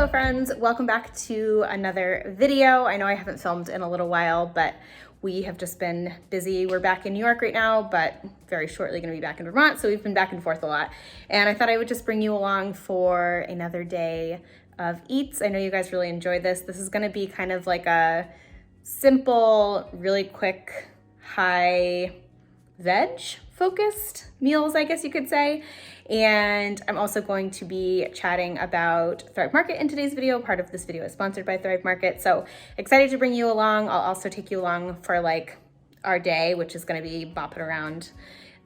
Hello friends, welcome back to another video. I know I haven't filmed in a little while, but we have just been busy. We're back in New York right now, but very shortly gonna be back in Vermont, so we've been back and forth a lot. And I thought I would just bring you along for another day of eats. I know you guys really enjoy this. This is gonna be kind of like a simple, really quick, high veg focused meals, I guess you could say. And I'm also going to be chatting about Thrive Market in today's video. Part of this video is sponsored by Thrive Market. So excited to bring you along. I'll also take you along for like our day, which is gonna be bopping around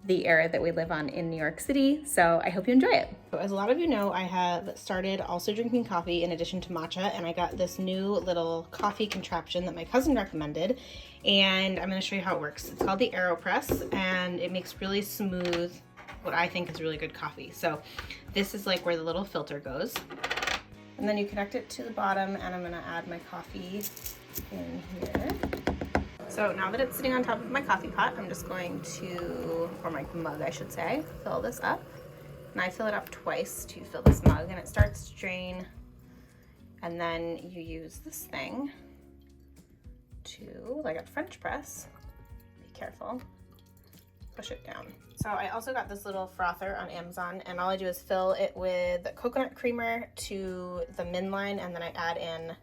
the area that we live on in New York City. So I hope you enjoy it. So as a lot of you know, I have started also drinking coffee in addition to matcha, and I got this new little coffee contraption that my cousin recommended, and I'm gonna show you how it works. It's called the AeroPress, and it makes really smooth, what I think is really good coffee. So this is like where the little filter goes. And then you connect it to the bottom, and I'm gonna add my coffee in here. So now that it's sitting on top of my coffee pot, I'm just going to, or my mug I should say, fill this up. And I fill it up twice to fill this mug, and it starts to drain. And then you use this thing to, like a French press, be careful, push it down. So I also got this little frother on Amazon, and all I do is fill it with coconut creamer to the min line, and then I add in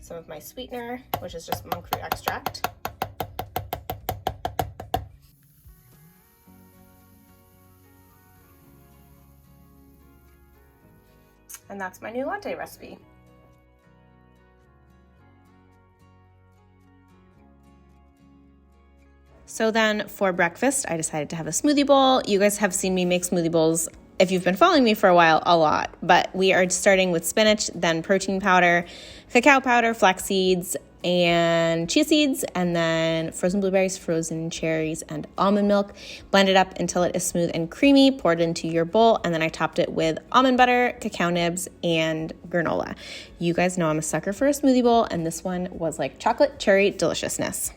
some of my sweetener, which is just monk fruit extract. And that's my new latte recipe. So then for breakfast, I decided to have a smoothie bowl. You guys have seen me make smoothie bowls, if you've been following me for a while, a lot. But we are starting with spinach, then protein powder, cacao powder, flax seeds, and chia seeds, and then frozen blueberries, frozen cherries, and almond milk. Blend it up until it is smooth and creamy. Pour it into your bowl, and then I topped it with almond butter, cacao nibs, and granola. You guys know I'm a sucker for a smoothie bowl, and this one was like chocolate cherry deliciousness.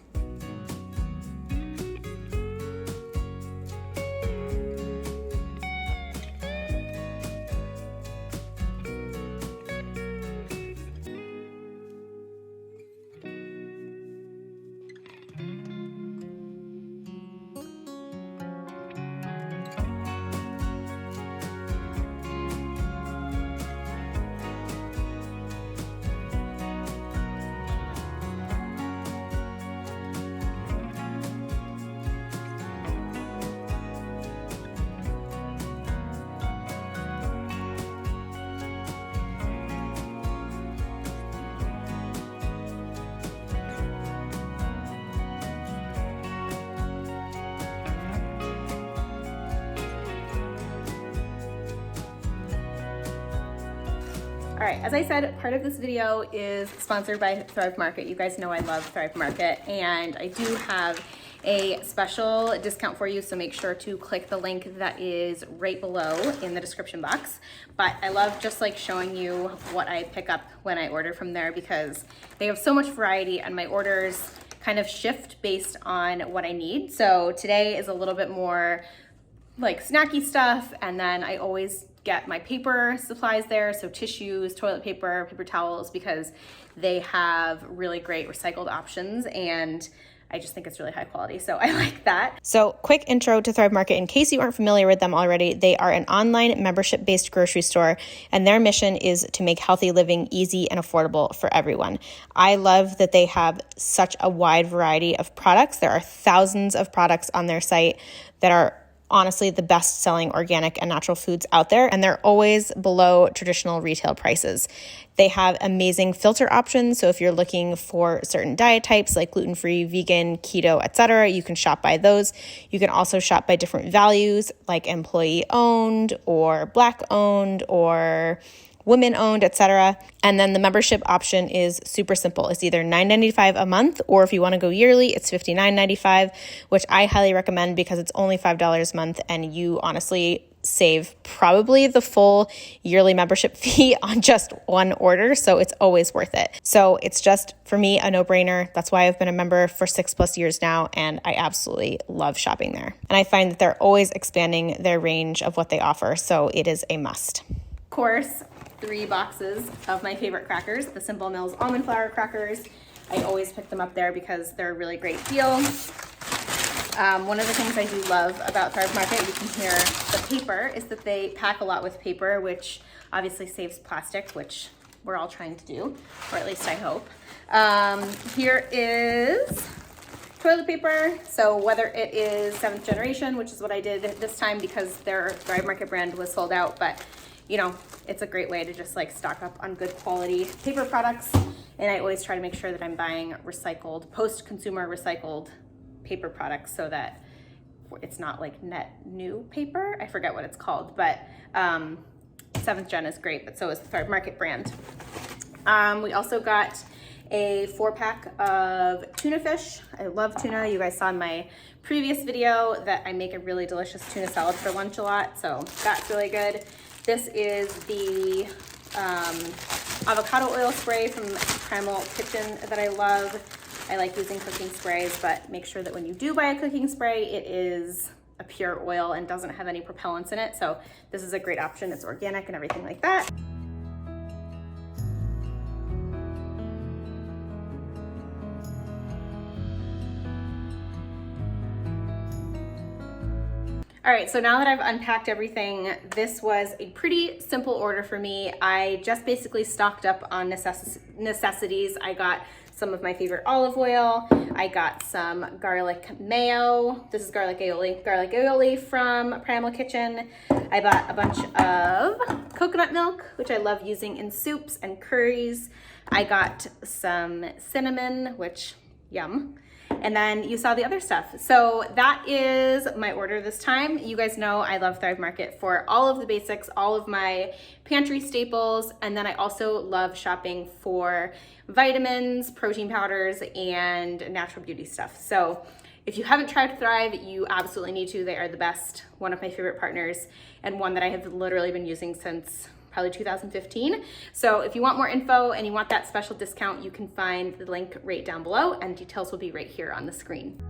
All right, as I said, part of this video is sponsored by Thrive Market. You guys know I love Thrive Market, and I do have a special discount for you, so make sure to click the link that is right below in the description box. But I love just like showing you what I pick up when I order from there, because they have so much variety and my orders kind of shift based on what I need. So today is a little bit more like snacky stuff, and then I always get my paper supplies there, so tissues, toilet paper, paper towels, because they have really great recycled options, and I just think it's really high quality, so I like that. So quick intro to Thrive Market in case you aren't familiar with them already. They are an online membership-based grocery store, and their mission is to make healthy living easy and affordable for everyone. I love that they have such a wide variety of products. There are thousands of products on their site that are honestly the best selling organic and natural foods out there, and they're always below traditional retail prices. They have amazing filter options, so if you're looking for certain diet types like gluten-free, vegan, keto, etc., you can shop by those. You can also shop by different values like employee owned or Black owned or women owned, etc. And then the membership option is super simple. It's either $9.95 a month, or if you want to go yearly, it's $59.95, which I highly recommend because it's only $5 a month, and you honestly save probably the full yearly membership fee on just one order. So it's always worth it. So it's just, for me, a no-brainer. That's why I've been a member for 6+ years now, and I absolutely love shopping there. And I find that they're always expanding their range of what they offer. So it is a must. Of course, 3 boxes of my favorite crackers, the Simple Mills almond flour crackers. I always pick them up there because they're a really great deal. One of the things I do love about Thrive Market, you can hear the paper, is that they pack a lot with paper, which obviously saves plastic, which we're all trying to do, or at least I hope. Here is toilet paper. So whether it is 7th generation, which is what I did this time because their Thrive Market brand was sold out, but you know, it's a great way to just like stock up on good quality paper products. And I always try to make sure that I'm buying recycled, post-consumer recycled paper products so that it's not like net new paper. I forget what it's called, but 7th Gen is great, but so is the Thrive Market brand. We also got a 4-pack of tuna fish. I love tuna. You guys saw in my previous video that I make a really delicious tuna salad for lunch a lot, so that's really good. This is the avocado oil spray from Primal Kitchen that I love. I like using cooking sprays, but make sure that when you do buy a cooking spray, it is a pure oil and doesn't have any propellants in it. So this is a great option. It's organic and everything like that. All right, so now that I've unpacked everything, this was a pretty simple order for me. I just basically stocked up on necessities. I got some of my favorite olive oil. I got some garlic mayo. This is garlic aioli from Primal Kitchen. I bought a bunch of coconut milk, which I love using in soups and curries. I got some cinnamon, which, yum. And then you saw the other stuff. So that is my order this time. You guys know I love Thrive Market for all of the basics, all of my pantry staples. And then I also love shopping for vitamins, protein powders, and natural beauty stuff. So if you haven't tried Thrive, you absolutely need to. They are the best, one of my favorite partners, and one that I have literally been using since probably 2015. So if you want more info and you want that special discount, you can find the link right down below, and details will be right here on the screen.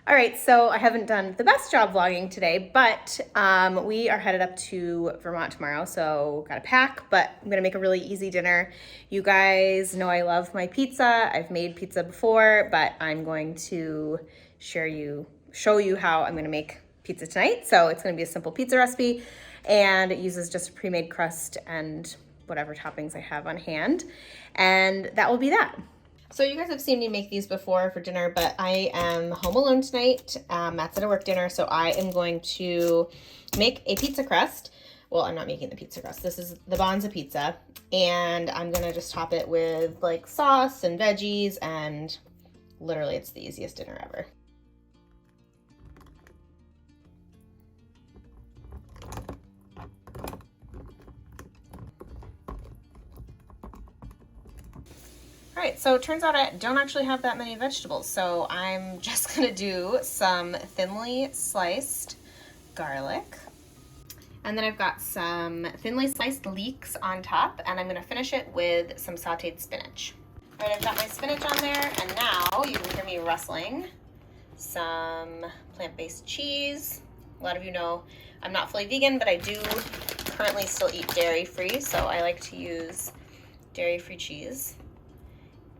All right, so I haven't done the best job vlogging today, but we are headed up to Vermont tomorrow, so gotta pack, but I'm gonna make a really easy dinner. You guys know I love my pizza. I've made pizza before, but I'm going to show you how I'm gonna make pizza tonight. So it's gonna be a simple pizza recipe, and it uses just a pre-made crust and whatever toppings I have on hand, and that will be that. So you guys have seen me make these before for dinner, but I am home alone tonight. Matt's at a work dinner, so I am going to make a pizza crust. Well, I'm not making the pizza crust. This is the Bonza pizza, and I'm gonna just top it with like sauce and veggies, and literally it's the easiest dinner ever. All right, so it turns out I don't actually have that many vegetables, so I'm just gonna do some thinly sliced garlic. And then I've got some thinly sliced leeks on top, and I'm gonna finish it with some sauteed spinach. All right, I've got my spinach on there, and now you can hear me rustling some plant-based cheese. A lot of you know I'm not fully vegan, but I do currently still eat dairy-free, so I like to use dairy-free cheese.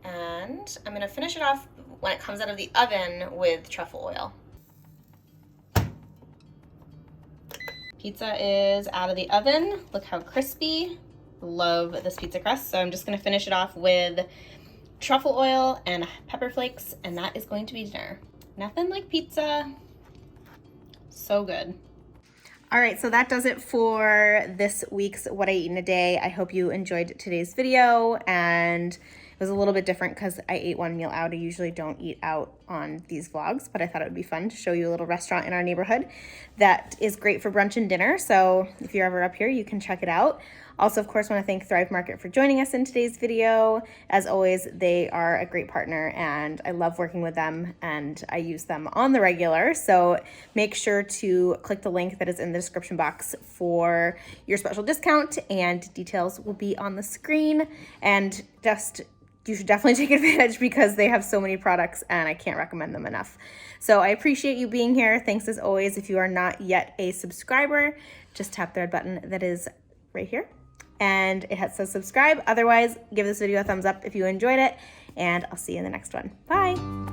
And I'm gonna finish it off when it comes out of the oven with truffle oil. Pizza is out of the oven. Look how crispy. Love this pizza crust. So I'm just gonna finish it off with truffle oil and pepper flakes, and that is going to be dinner. Nothing like pizza. So good. All right, so that does it for this week's What I Eat in a Day. I hope you enjoyed today's video, and it was a little bit different because I ate one meal out. I usually don't eat out on these vlogs, but I thought it would be fun to show you a little restaurant in our neighborhood that is great for brunch and dinner. So if you're ever up here, you can check it out. Also, of course, want to thank Thrive Market for joining us in today's video. As always, they are a great partner and I love working with them and I use them on the regular. So make sure to click the link that is in the description box for your special discount, and details will be on the screen. And you should definitely take advantage because they have so many products and I can't recommend them enough. So I appreciate you being here. Thanks as always. If you are not yet a subscriber, just tap the red button that is right here and it says subscribe. Otherwise, give this video a thumbs up if you enjoyed it, and I'll see you in the next one. Bye.